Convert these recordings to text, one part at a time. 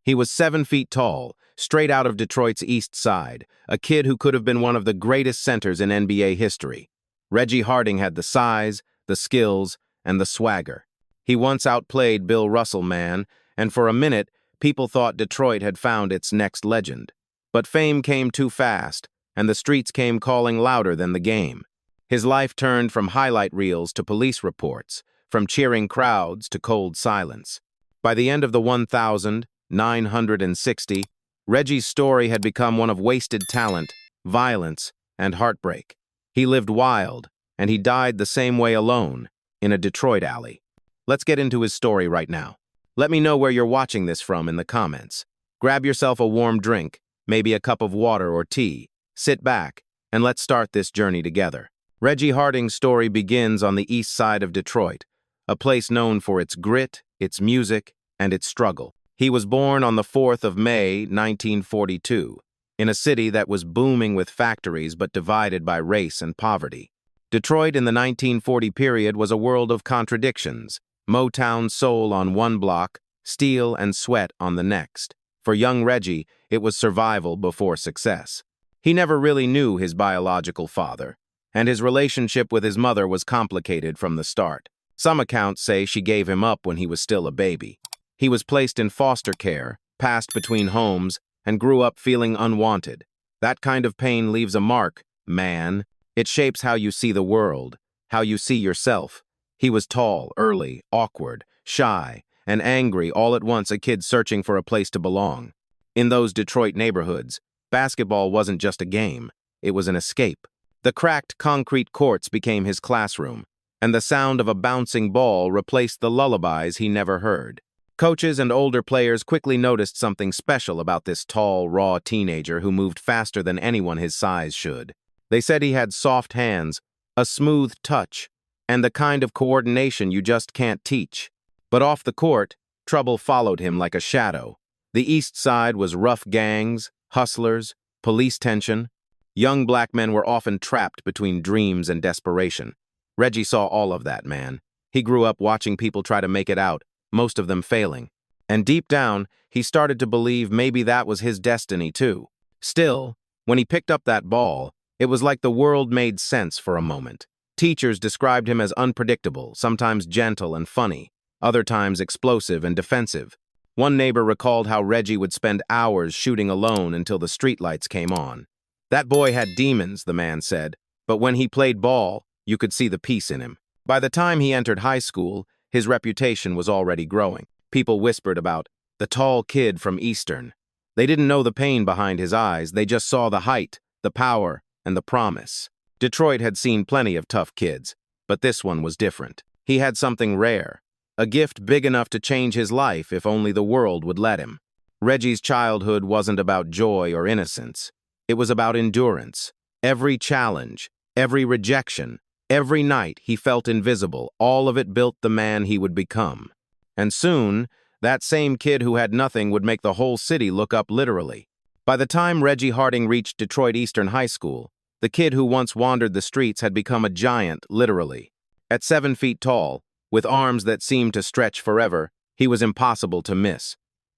He was 7 feet tall, straight out of Detroit's East Side, a kid who could have been one of the greatest centers in NBA history. Reggie Harding had the size, the skills, and the swagger. He once outplayed Bill Russell, man, and for a minute, people thought Detroit had found its next legend. But fame came too fast, and the streets came calling louder than the game. His life turned from highlight reels to police reports, from cheering crowds to cold silence. By the end of the 1960, Reggie's story had become one of wasted talent, violence, and heartbreak. He lived wild, and he died the same way alone, in a Detroit alley. Let's get into his story right now. Let me know where you're watching this from in the comments. Grab yourself a warm drink, maybe a cup of water or tea. Sit back, and let's start this journey together. Reggie Harding's story begins on the east side of Detroit, a place known for its grit, its music, and its struggle. He was born on the 4th of May, 1942, in a city that was booming with factories but divided by race and poverty. Detroit in the 1940 period was a world of contradictions. Motown soul on one block, steel and sweat on the next. For young Reggie, it was survival before success. He never really knew his biological father, and his relationship with his mother was complicated from the start. Some accounts say she gave him up when he was still a baby. He was placed in foster care, passed between homes, and grew up feeling unwanted. That kind of pain leaves a mark, man. It shapes how you see the world, how you see yourself. He was tall, early, awkward, shy, and angry all at once, a kid searching for a place to belong. In those Detroit neighborhoods, basketball wasn't just a game, it was an escape. The cracked concrete courts became his classroom, and the sound of a bouncing ball replaced the lullabies he never heard. Coaches and older players quickly noticed something special about this tall, raw teenager who moved faster than anyone his size should. They said he had soft hands, a smooth touch, and the kind of coordination you just can't teach. But off the court, trouble followed him like a shadow. The East Side was rough gangs, hustlers, police tension. Young black men were often trapped between dreams and desperation. Reggie saw all of that, man. He grew up watching people try to make it out, most of them failing. And deep down, he started to believe maybe that was his destiny too. Still, when he picked up that ball, it was like the world made sense for a moment. Teachers described him as unpredictable, sometimes gentle and funny, other times explosive and defensive. One neighbor recalled how Reggie would spend hours shooting alone until the streetlights came on. That boy had demons, the man said, but when he played ball, you could see the peace in him. By the time he entered high school, his reputation was already growing. People whispered about the tall kid from Eastern. They didn't know the pain behind his eyes, they just saw the height, the power, and the promise. Detroit had seen plenty of tough kids, but this one was different. He had something rare, a gift big enough to change his life if only the world would let him. Reggie's childhood wasn't about joy or innocence. It was about endurance. Every challenge, every rejection, every night he felt invisible, all of it built the man he would become. And soon, that same kid who had nothing would make the whole city look up literally. By the time Reggie Harding reached Detroit Eastern High School, the kid who once wandered the streets had become a giant, literally. At 7 feet tall, with arms that seemed to stretch forever, he was impossible to miss.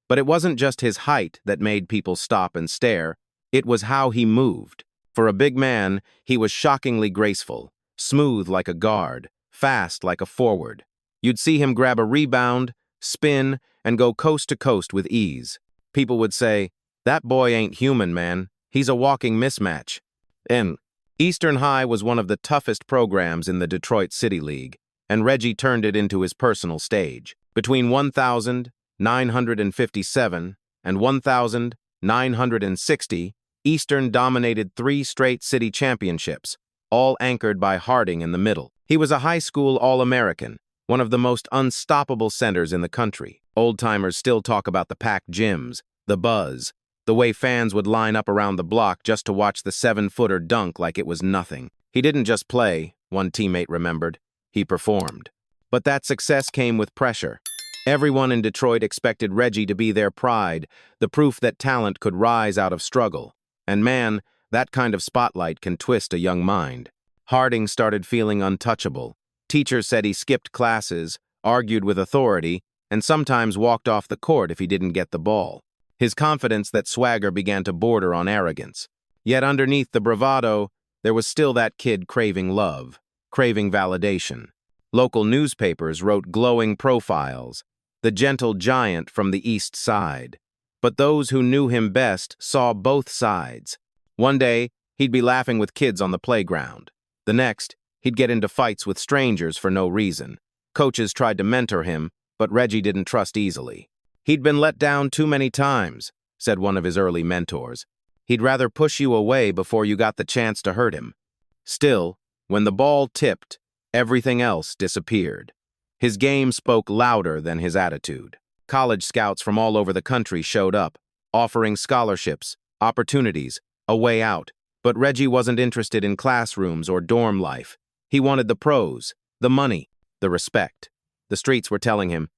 But it wasn't just his height that made people stop and stare, it was how he moved. For a big man, he was shockingly graceful, smooth like a guard, fast like a forward. You'd see him grab a rebound, spin, and go coast to coast with ease. People would say, "That boy ain't human, man. He's a walking mismatch." And Eastern High was one of the toughest programs in the Detroit City League, and Reggie turned it into his personal stage. Between 1957 and 1960, Eastern dominated 3 straight city championships, all anchored by Harding in the middle. He was a high school All-American, one of the most unstoppable centers in the country. Old-timers still talk about the packed gyms, the buzz, the way fans would line up around the block just to watch the 7-footer dunk like it was nothing. He didn't just play, one teammate remembered. He performed. But that success came with pressure. Everyone in Detroit expected Reggie to be their pride, the proof that talent could rise out of struggle. And man, that kind of spotlight can twist a young mind. Harding started feeling untouchable. Teachers said he skipped classes, argued with authority, and sometimes walked off the court if he didn't get the ball. His confidence that swagger began to border on arrogance. Yet underneath the bravado, there was still that kid craving love, craving validation. Local newspapers wrote glowing profiles, the gentle giant from the East Side. But those who knew him best saw both sides. One day, he'd be laughing with kids on the playground. The next, he'd get into fights with strangers for no reason. Coaches tried to mentor him, but Reggie didn't trust easily. "He'd been let down too many times," said one of his early mentors. "He'd rather push you away before you got the chance to hurt him." Still, when the ball tipped, everything else disappeared. His game spoke louder than his attitude. College scouts from all over the country showed up, offering scholarships, opportunities, a way out. But Reggie wasn't interested in classrooms or dorm life. He wanted the pros, the money, the respect. The streets were telling him,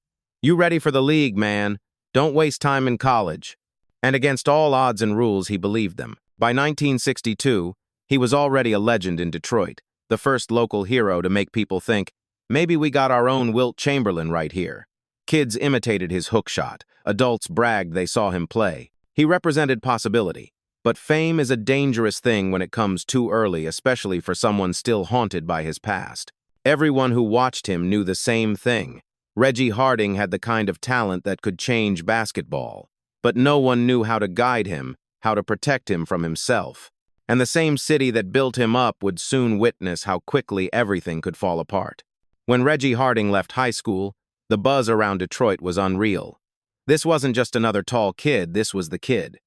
"You ready for the league, man? Don't waste time in college." And against all odds and rules, he believed them. By 1962, he was already a legend in Detroit, the first local hero to make people think, maybe we got our own Wilt Chamberlain right here. Kids imitated his hook shot. Adults bragged they saw him play. He represented possibility. But fame is a dangerous thing when it comes too early, especially for someone still haunted by his past. Everyone who watched him knew the same thing. Reggie Harding had the kind of talent that could change basketball. But no one knew how to guide him, how to protect him from himself. And the same city that built him up would soon witness how quickly everything could fall apart. When Reggie Harding left high school, the buzz around Detroit was unreal. This wasn't just another tall kid, this was the kid.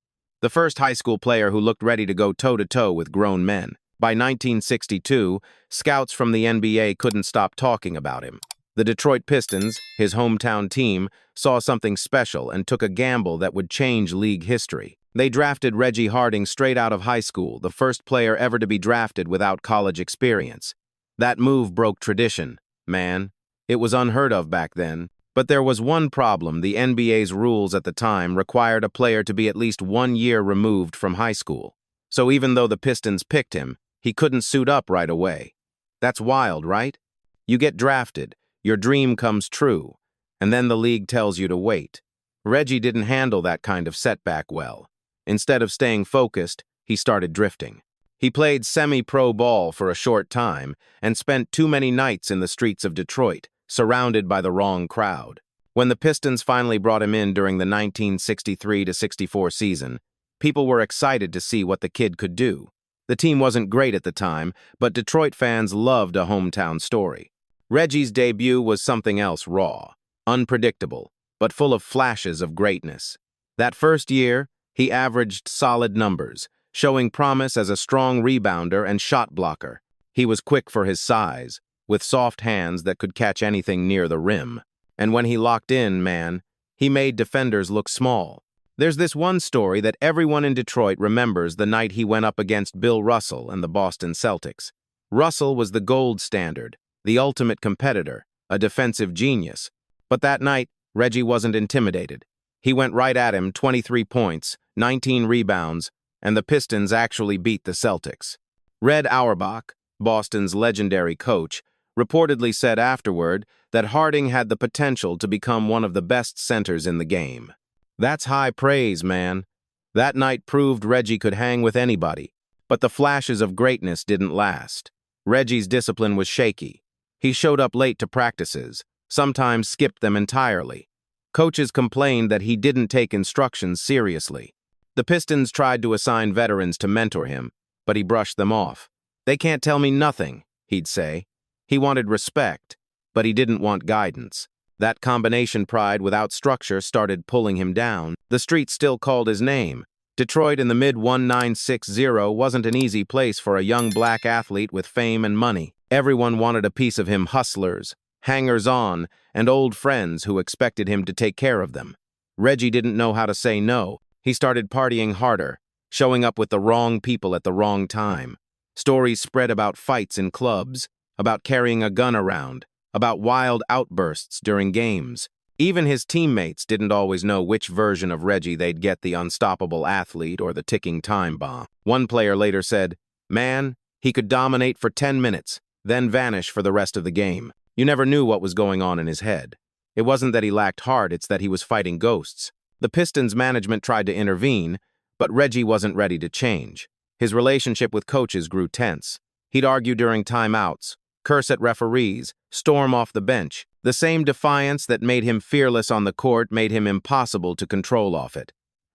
The first high school player who looked ready to go toe-to-toe with grown men. By 1962, scouts from the NBA couldn't stop talking about him. The Detroit Pistons, his hometown team, saw something special and took a gamble that would change league history. They drafted Reggie Harding straight out of high school, the first player ever to be drafted without college experience. That move broke tradition, man. It was unheard of back then. But there was one problem. The NBA's rules at the time required a player to be at least 1 year removed from high school. So even though the Pistons picked him, he couldn't suit up right away. That's wild, right? You get drafted, your dream comes true, and then the league tells you to wait. Reggie didn't handle that kind of setback well. Instead of staying focused, he started drifting. He played semi-pro ball for a short time and spent too many nights in the streets of Detroit, surrounded by the wrong crowd. When the Pistons finally brought him in during the 1963-64 season, people were excited to see what the kid could do. The team wasn't great at the time, but Detroit fans loved a hometown story. Reggie's debut was something else, raw, unpredictable, but full of flashes of greatness. That first year, he averaged solid numbers, showing promise as a strong rebounder and shot blocker. He was quick for his size, with soft hands that could catch anything near the rim. And when he locked in, man, he made defenders look small. There's this one story that everyone in Detroit remembers, the night he went up against Bill Russell and the Boston Celtics. Russell was the gold standard, the ultimate competitor, a defensive genius. But that night, Reggie wasn't intimidated. He went right at him, 23 points, 19 rebounds, and the Pistons actually beat the Celtics. Red Auerbach, Boston's legendary coach, reportedly said afterward that Harding had the potential to become one of the best centers in the game. That's high praise, man. That night proved Reggie could hang with anybody. But the flashes of greatness didn't last. Reggie's discipline was shaky. He showed up late to practices, sometimes skipped them entirely. Coaches complained that he didn't take instructions seriously. The Pistons tried to assign veterans to mentor him, but he brushed them off. "They can't tell me nothing," he'd say. He wanted respect, but he didn't want guidance. That combination, pride without structure, started pulling him down. The streets still called his name. Detroit in the mid-1960 wasn't an easy place for a young black athlete with fame and money. Everyone wanted a piece of him: hustlers, hangers-on, and old friends who expected him to take care of them. Reggie didn't know how to say no. He started partying harder, showing up with the wrong people at the wrong time. Stories spread about fights in clubs, about carrying a gun around, about wild outbursts during games. Even his teammates didn't always know which version of Reggie they'd get, the unstoppable athlete or the ticking time bomb. One player later said, "Man, he could dominate for 10 minutes, then vanish for the rest of the game. You never knew what was going on in his head. It wasn't that he lacked heart, it's that he was fighting ghosts." The Pistons management tried to intervene, but Reggie wasn't ready to change. His relationship with coaches grew tense. He'd argue during timeouts, curse at referees, storm off the bench. The same defiance that made him fearless on the court made him impossible to control off it.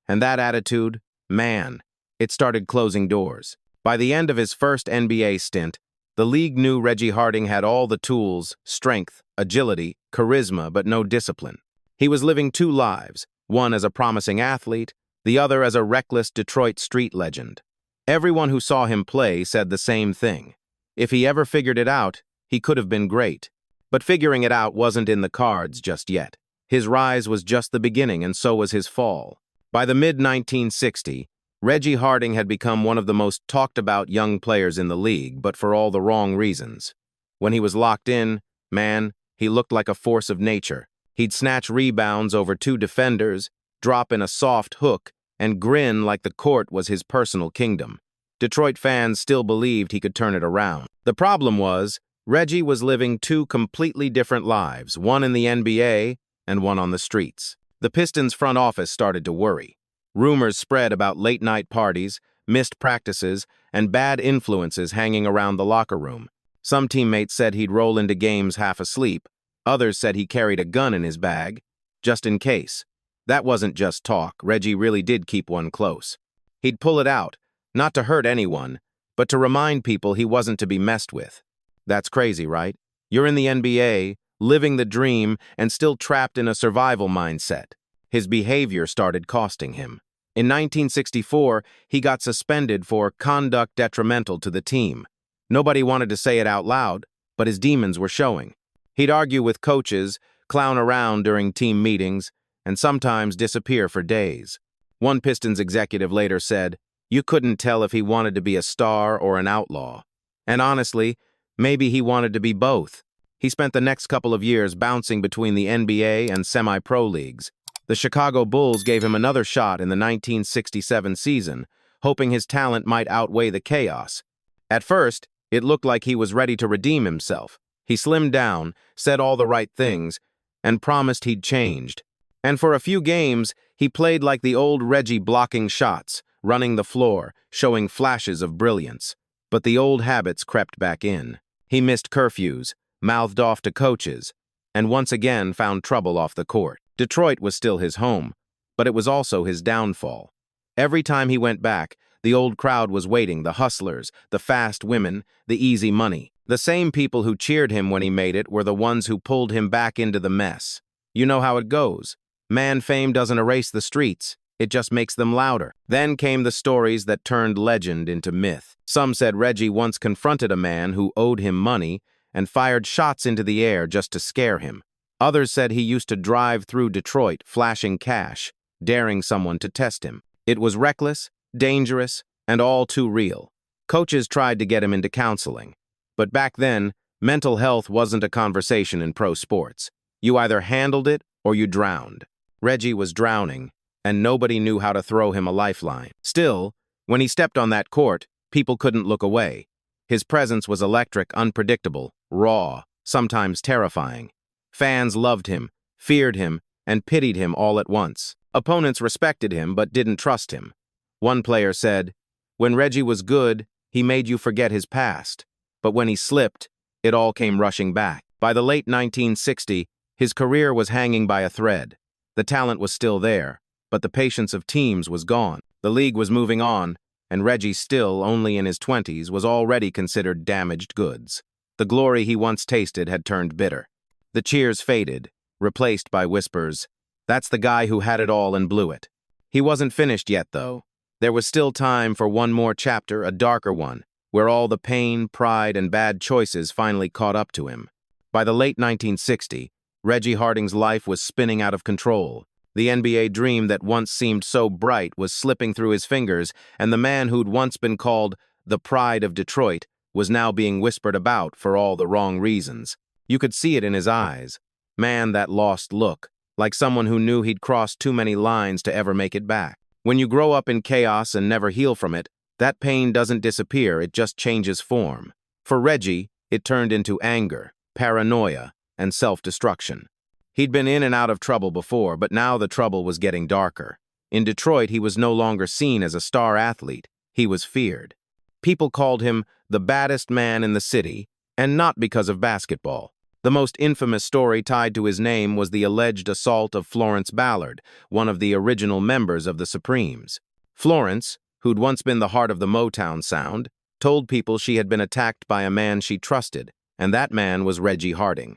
And that attitude, man, it started closing doors. By the end of his first NBA stint, the league knew Reggie Harding had all the tools, strength, agility, charisma, but no discipline. He was living two lives, one as a promising athlete, the other as a reckless Detroit street legend. Everyone who saw him play said the same thing. If he ever figured it out, he could have been great. But figuring it out wasn't in the cards just yet. His rise was just the beginning, and so was his fall. By the mid-1960s, Reggie Harding had become one of the most talked-about young players in the league, but for all the wrong reasons. When he was locked in, man, he looked like a force of nature. He'd snatch rebounds over two defenders, drop in a soft hook, and grin like the court was his personal kingdom. Detroit fans still believed he could turn it around. The problem was, Reggie was living two completely different lives, one in the NBA and one on the streets. The Pistons' front office started to worry. Rumors spread about late-night parties, missed practices, and bad influences hanging around the locker room. Some teammates said he'd roll into games half asleep. Others said he carried a gun in his bag, just in case. That wasn't just talk. Reggie really did keep one close. He'd pull it out, not to hurt anyone, but to remind people he wasn't to be messed with. That's crazy, right? You're in the NBA, living the dream, and still trapped in a survival mindset. His behavior started costing him. In 1964, he got suspended for conduct detrimental to the team. Nobody wanted to say it out loud, but his demons were showing. He'd argue with coaches, clown around during team meetings, and sometimes disappear for days. One Pistons executive later said, "You couldn't tell if he wanted to be a star or an outlaw." And honestly, maybe he wanted to be both. He spent the next couple of years bouncing between the NBA and semi-pro leagues. The Chicago Bulls gave him another shot in the 1967 season, hoping his talent might outweigh the chaos. At first, it looked like he was ready to redeem himself. He slimmed down, said all the right things, and promised he'd changed. And for a few games, he played like the old Reggie, blocking shots, running the floor, showing flashes of brilliance. But the old habits crept back in. He missed curfews, mouthed off to coaches, and once again found trouble off the court. Detroit was still his home, but it was also his downfall. Every time he went back, the old crowd was waiting, the hustlers, the fast women, the easy money. The same people who cheered him when he made it were the ones who pulled him back into the mess. You know how it goes. Man fame doesn't erase the streets, it just makes them louder. Then came the stories that turned legend into myth. Some said Reggie once confronted a man who owed him money and fired shots into the air just to scare him. Others said he used to drive through Detroit, flashing cash, daring someone to test him. It was reckless, dangerous, and all too real. Coaches tried to get him into counseling. But back then, mental health wasn't a conversation in pro sports. You either handled it or you drowned. Reggie was drowning, and nobody knew how to throw him a lifeline. Still, when he stepped on that court, people couldn't look away. His presence was electric, unpredictable, raw, sometimes terrifying. Fans loved him, feared him, and pitied him all at once. Opponents respected him but didn't trust him. One player said, "When Reggie was good, he made you forget his past. But when he slipped, it all came rushing back." By the late 1960s, his career was hanging by a thread. The talent was still there, but the patience of teams was gone. The league was moving on, and Reggie, still only in his 20s, was already considered damaged goods. The glory he once tasted had turned bitter. The cheers faded, replaced by whispers, "That's the guy who had it all and blew it." He wasn't finished yet, though. There was still time for one more chapter, a darker one, where all the pain, pride, and bad choices finally caught up to him. By the late 1960s, Reggie Harding's life was spinning out of control. The NBA dream that once seemed so bright was slipping through his fingers, and the man who'd once been called the pride of Detroit was now being whispered about for all the wrong reasons. You could see it in his eyes. Man, that lost look, like someone who knew he'd crossed too many lines to ever make it back. When you grow up in chaos and never heal from it, that pain doesn't disappear, it just changes form. For Reggie, it turned into anger, paranoia, and self-destruction. He'd been in and out of trouble before, but now the trouble was getting darker. In Detroit, he was no longer seen as a star athlete. He was feared. People called him the baddest man in the city, and not because of basketball. The most infamous story tied to his name was the alleged assault of Florence Ballard, one of the original members of the Supremes. Florence, who'd once been the heart of the Motown sound, told people she had been attacked by a man she trusted, and that man was Reggie Harding.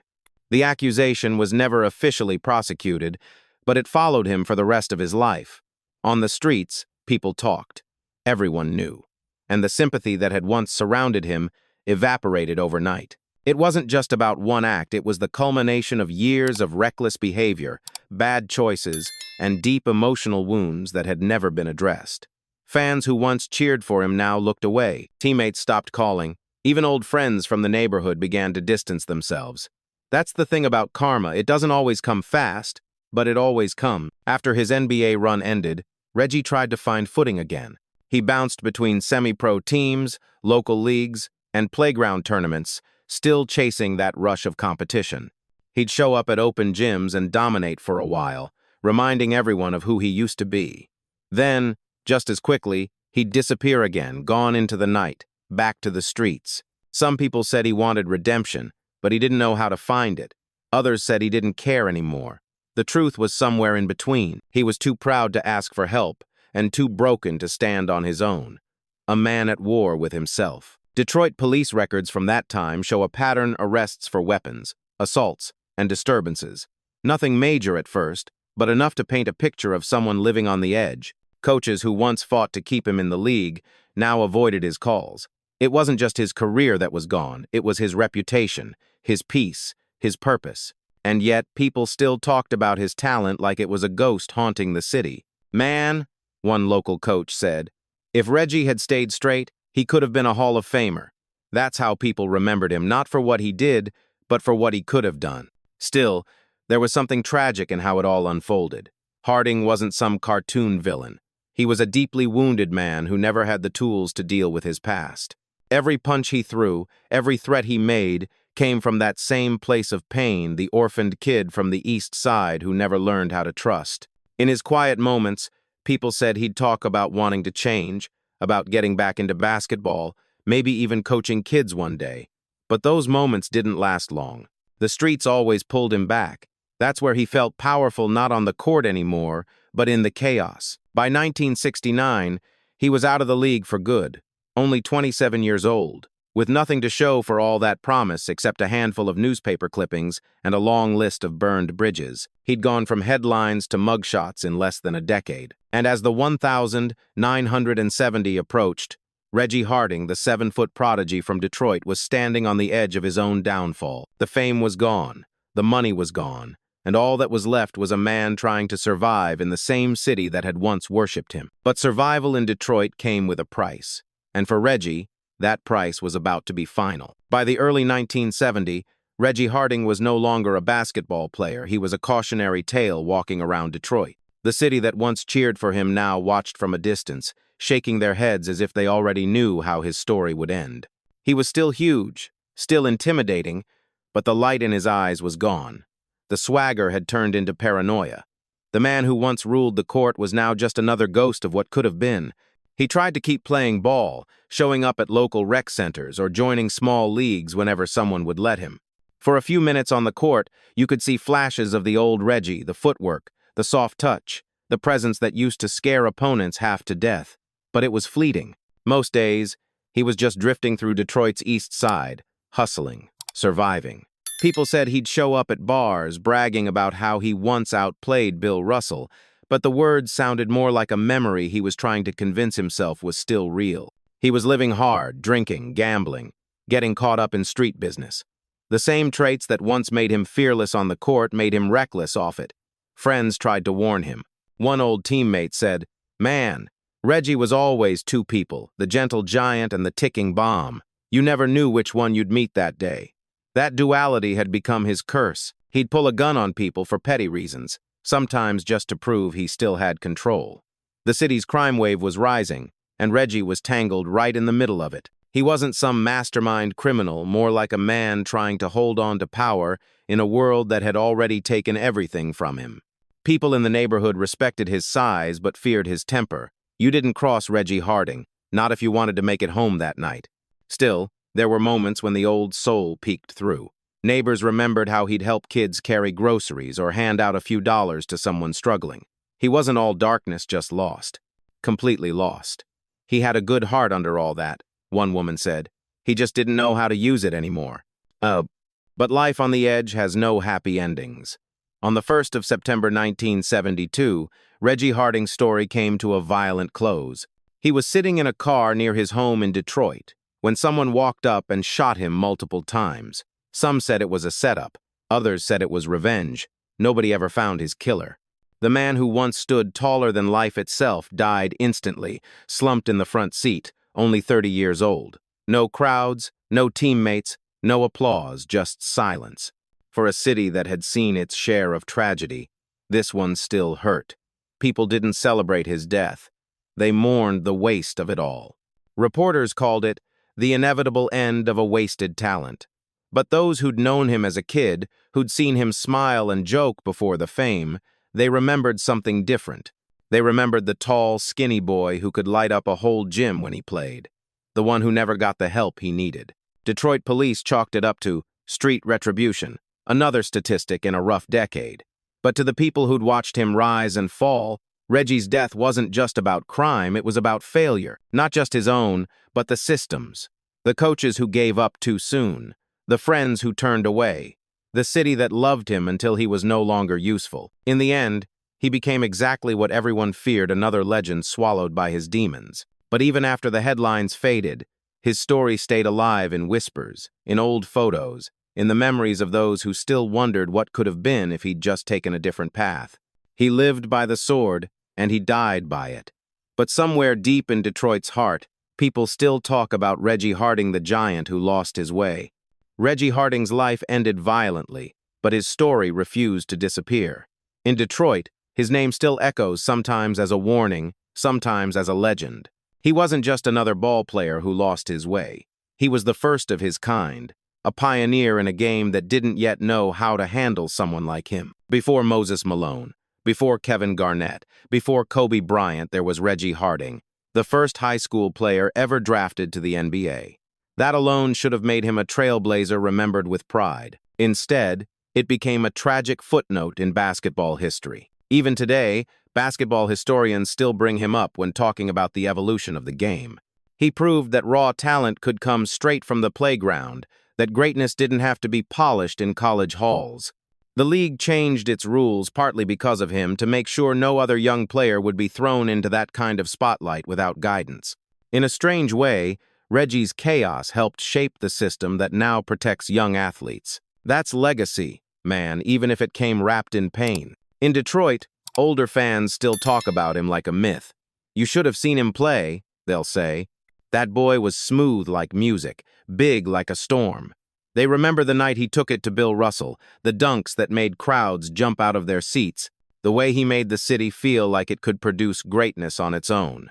The accusation was never officially prosecuted, but it followed him for the rest of his life. On the streets, people talked. Everyone knew. And the sympathy that had once surrounded him evaporated overnight. It wasn't just about one act, it was the culmination of years of reckless behavior, bad choices, and deep emotional wounds that had never been addressed. Fans who once cheered for him now looked away. Teammates stopped calling. Even old friends from the neighborhood began to distance themselves. That's the thing about karma. It doesn't always come fast, but it always comes. After his NBA run ended, Reggie tried to find footing again. He bounced between semi-pro teams, local leagues, and playground tournaments, still chasing that rush of competition. He'd show up at open gyms and dominate for a while, reminding everyone of who he used to be. Then, just as quickly, he'd disappear again, gone into the night, back to the streets. Some people said he wanted redemption, but he didn't know how to find it. Others said he didn't care anymore. The truth was somewhere in between. He was too proud to ask for help, and too broken to stand on his own. A man at war with himself. Detroit police records from that time show a pattern of arrests for weapons, assaults, and disturbances. Nothing major at first, but enough to paint a picture of someone living on the edge. Coaches who once fought to keep him in the league now avoided his calls. It wasn't just his career that was gone, it was his reputation, his peace, his purpose. And yet, people still talked about his talent like it was a ghost haunting the city. Man, one local coach said, if Reggie had stayed straight, he could have been a Hall of Famer. That's how people remembered him, not for what he did, but for what he could have done. Still, there was something tragic in how it all unfolded. Harding wasn't some cartoon villain. He was a deeply wounded man who never had the tools to deal with his past. Every punch he threw, every threat he made, came from that same place of pain, the orphaned kid from the East Side who never learned how to trust. In his quiet moments, people said he'd talk about wanting to change, about getting back into basketball, maybe even coaching kids one day. But those moments didn't last long. The streets always pulled him back. That's where he felt powerful, not on the court anymore, but in the chaos. By 1969, he was out of the league for good, only 27 years old, with nothing to show for all that promise except a handful of newspaper clippings and a long list of burned bridges. He'd gone from headlines to mugshots in less than a decade. And as the 1,970 approached, Reggie Harding, the 7-foot prodigy from Detroit, was standing on the edge of his own downfall. The fame was gone, the money was gone, and all that was left was a man trying to survive in the same city that had once worshipped him. But survival in Detroit came with a price, and for Reggie, that price was about to be final. By the early 1970s, Reggie Harding was no longer a basketball player. He was a cautionary tale walking around Detroit. The city that once cheered for him now watched from a distance, shaking their heads as if they already knew how his story would end. He was still huge, still intimidating, but the light in his eyes was gone. The swagger had turned into paranoia. The man who once ruled the court was now just another ghost of what could have been. He tried to keep playing ball, showing up at local rec centers or joining small leagues whenever someone would let him. For a few minutes on the court, you could see flashes of the old Reggie, the footwork, the soft touch, the presence that used to scare opponents half to death. But it was fleeting. Most days, he was just drifting through Detroit's East Side, hustling, surviving. People said he'd show up at bars, bragging about how he once outplayed Bill Russell, but the words sounded more like a memory he was trying to convince himself was still real. He was living hard, drinking, gambling, getting caught up in street business. The same traits that once made him fearless on the court made him reckless off it. Friends tried to warn him. One old teammate said, "Man, Reggie was always two people, the gentle giant and the ticking bomb. You never knew which one you'd meet that day." That duality had become his curse. He'd pull a gun on people for petty reasons, sometimes just to prove he still had control. The city's crime wave was rising, and Reggie was tangled right in the middle of it. He wasn't some mastermind criminal, more like a man trying to hold on to power in a world that had already taken everything from him. People in the neighborhood respected his size but feared his temper. You didn't cross Reggie Harding, not if you wanted to make it home that night. Still, there were moments when the old soul peeked through. Neighbors remembered how he'd help kids carry groceries or hand out a few dollars to someone struggling. He wasn't all darkness, just lost. Completely lost. He had a good heart under all that, one woman said. He just didn't know how to use it anymore. But life on the edge has no happy endings. On the 1st of September 1972, Reggie Harding's story came to a violent close. He was sitting in a car near his home in Detroit when someone walked up and shot him multiple times. Some said it was a setup. Others said it was revenge. Nobody ever found his killer. The man who once stood taller than life itself died instantly, slumped in the front seat, only 30 years old. No crowds, no teammates, no applause, just silence. For a city that had seen its share of tragedy, this one still hurt. People didn't celebrate his death. They mourned the waste of it all. Reporters called it the inevitable end of a wasted talent. But those who'd known him as a kid, who'd seen him smile and joke before the fame, they remembered something different. They remembered the tall, skinny boy who could light up a whole gym when he played. The one who never got the help he needed. Detroit police chalked it up to street retribution, another statistic in a rough decade. But to the people who'd watched him rise and fall, Reggie's death wasn't just about crime, it was about failure. Not just his own, but the system's. The coaches who gave up too soon. The friends who turned away. The city that loved him until he was no longer useful. In the end, he became exactly what everyone feared, another legend swallowed by his demons. But even after the headlines faded, his story stayed alive in whispers, in old photos, in the memories of those who still wondered what could have been if he'd just taken a different path. He lived by the sword, and he died by it. But somewhere deep in Detroit's heart, people still talk about Reggie Harding, the giant who lost his way. Reggie Harding's life ended violently, but his story refused to disappear. In Detroit, his name still echoes, sometimes as a warning, sometimes as a legend. He wasn't just another ball player who lost his way. He was the first of his kind, a pioneer in a game that didn't yet know how to handle someone like him. Before Moses Malone, before Kevin Garnett, before Kobe Bryant, there was Reggie Harding, the first high school player ever drafted to the NBA. That alone should have made him a trailblazer remembered with pride. Instead, it became a tragic footnote in basketball history. Even today, basketball historians still bring him up when talking about the evolution of the game. He proved that raw talent could come straight from the playground, that greatness didn't have to be polished in college halls. The league changed its rules partly because of him to make sure no other young player would be thrown into that kind of spotlight without guidance. In a strange way, Reggie's chaos helped shape the system that now protects young athletes. That's legacy, man, even if it came wrapped in pain. In Detroit, older fans still talk about him like a myth. You should have seen him play, they'll say. That boy was smooth like music, big like a storm. They remember the night he took it to Bill Russell, the dunks that made crowds jump out of their seats, the way he made the city feel like it could produce greatness on its own.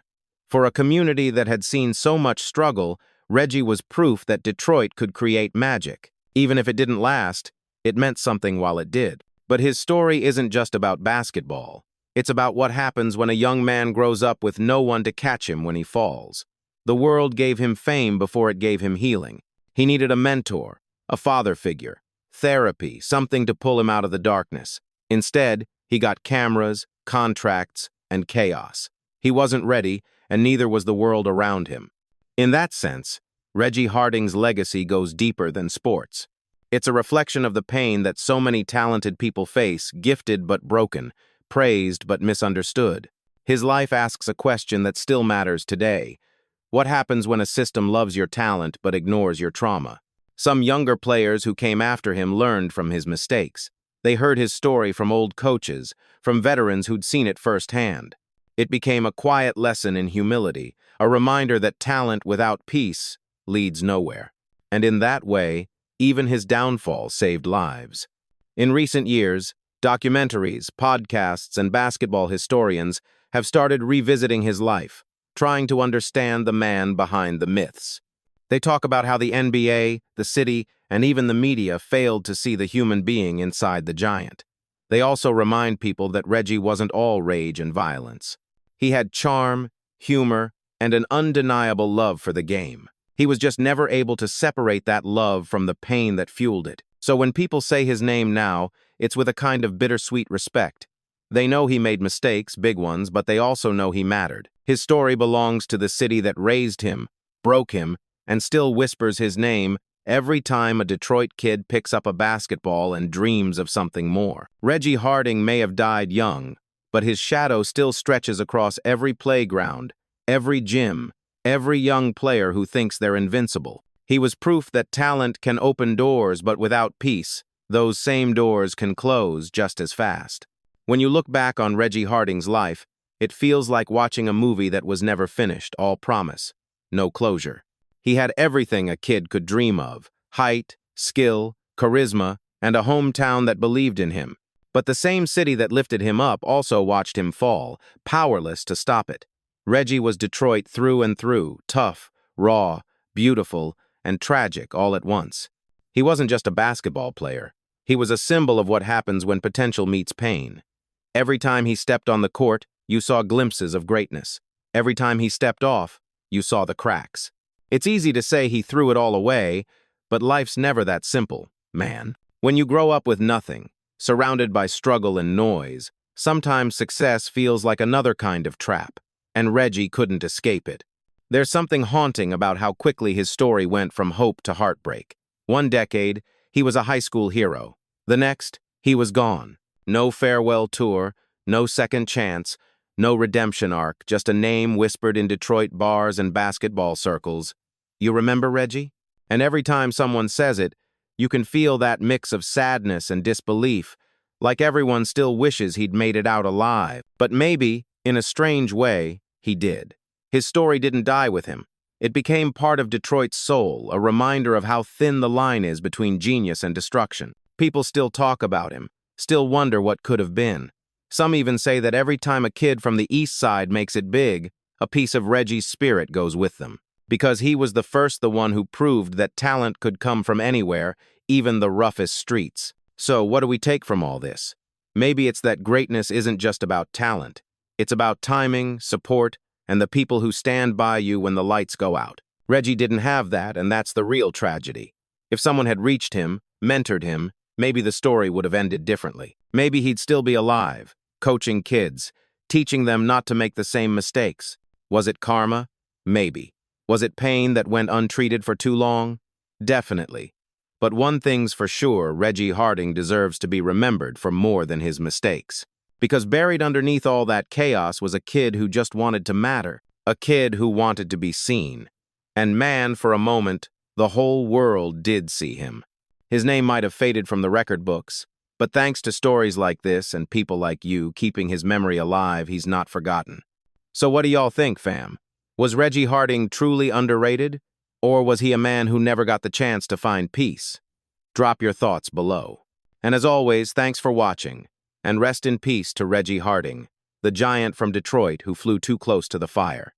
For a community that had seen so much struggle, Reggie was proof that Detroit could create magic. Even if it didn't last, it meant something while it did. But his story isn't just about basketball. It's about what happens when a young man grows up with no one to catch him when he falls. The world gave him fame before it gave him healing. He needed a mentor, a father figure, therapy, something to pull him out of the darkness. Instead, he got cameras, contracts, and chaos. He wasn't ready, and neither was the world around him. In that sense, Reggie Harding's legacy goes deeper than sports. It's a reflection of the pain that so many talented people face, gifted but broken, praised but misunderstood. His life asks a question that still matters today. What happens when a system loves your talent but ignores your trauma? Some younger players who came after him learned from his mistakes. They heard his story from old coaches, from veterans who'd seen it firsthand. It became a quiet lesson in humility, a reminder that talent without peace leads nowhere. And in that way, even his downfall saved lives. In recent years, documentaries, podcasts, and basketball historians have started revisiting his life, trying to understand the man behind the myths. They talk about how the NBA, the city, and even the media failed to see the human being inside the giant. They also remind people that Reggie wasn't all rage and violence. He had charm, humor, and an undeniable love for the game. He was just never able to separate that love from the pain that fueled it. So when people say his name now, it's with a kind of bittersweet respect. They know he made mistakes, big ones, but they also know he mattered. His story belongs to the city that raised him, broke him, and still whispers his name every time a Detroit kid picks up a basketball and dreams of something more. Reggie Harding may have died young, but his shadow still stretches across every playground, every gym, every young player who thinks they're invincible. He was proof that talent can open doors, but without peace, those same doors can close just as fast. When you look back on Reggie Harding's life, it feels like watching a movie that was never finished, all promise, no closure. He had everything a kid could dream of: height, skill, charisma, and a hometown that believed in him. But the same city that lifted him up also watched him fall, powerless to stop it. Reggie was Detroit through and through, tough, raw, beautiful, and tragic all at once. He wasn't just a basketball player. He was a symbol of what happens when potential meets pain. Every time he stepped on the court, you saw glimpses of greatness. Every time he stepped off, you saw the cracks. It's easy to say he threw it all away, but life's never that simple, man. When you grow up with nothing, surrounded by struggle and noise, sometimes success feels like another kind of trap, and Reggie couldn't escape it. There's something haunting about how quickly his story went from hope to heartbreak. One decade, he was a high school hero. The next, he was gone. No farewell tour, no second chance, no redemption arc, just a name whispered in Detroit bars and basketball circles. You remember Reggie? And every time someone says it, you can feel that mix of sadness and disbelief, like everyone still wishes he'd made it out alive. But maybe, in a strange way, he did. His story didn't die with him. It became part of Detroit's soul, a reminder of how thin the line is between genius and destruction. People still talk about him, still wonder what could have been. Some even say that every time a kid from the East Side makes it big, a piece of Reggie's spirit goes with them. Because he was the one who proved that talent could come from anywhere, even the roughest streets. So what do we take from all this? Maybe it's that greatness isn't just about talent. It's about timing, support, and the people who stand by you when the lights go out. Reggie didn't have that, and that's the real tragedy. If someone had reached him, mentored him, maybe the story would have ended differently. Maybe he'd still be alive, coaching kids, teaching them not to make the same mistakes. Was it karma? Maybe. Was it pain that went untreated for too long? Definitely. But one thing's for sure, Reggie Harding deserves to be remembered for more than his mistakes. Because buried underneath all that chaos was a kid who just wanted to matter, a kid who wanted to be seen. And man, for a moment, the whole world did see him. His name might have faded from the record books, but thanks to stories like this and people like you keeping his memory alive, he's not forgotten. So what do y'all think, fam? Was Reggie Harding truly underrated? Or was he a man who never got the chance to find peace? Drop your thoughts below. And as always, thanks for watching. And rest in peace to Reggie Harding, the giant from Detroit who flew too close to the fire.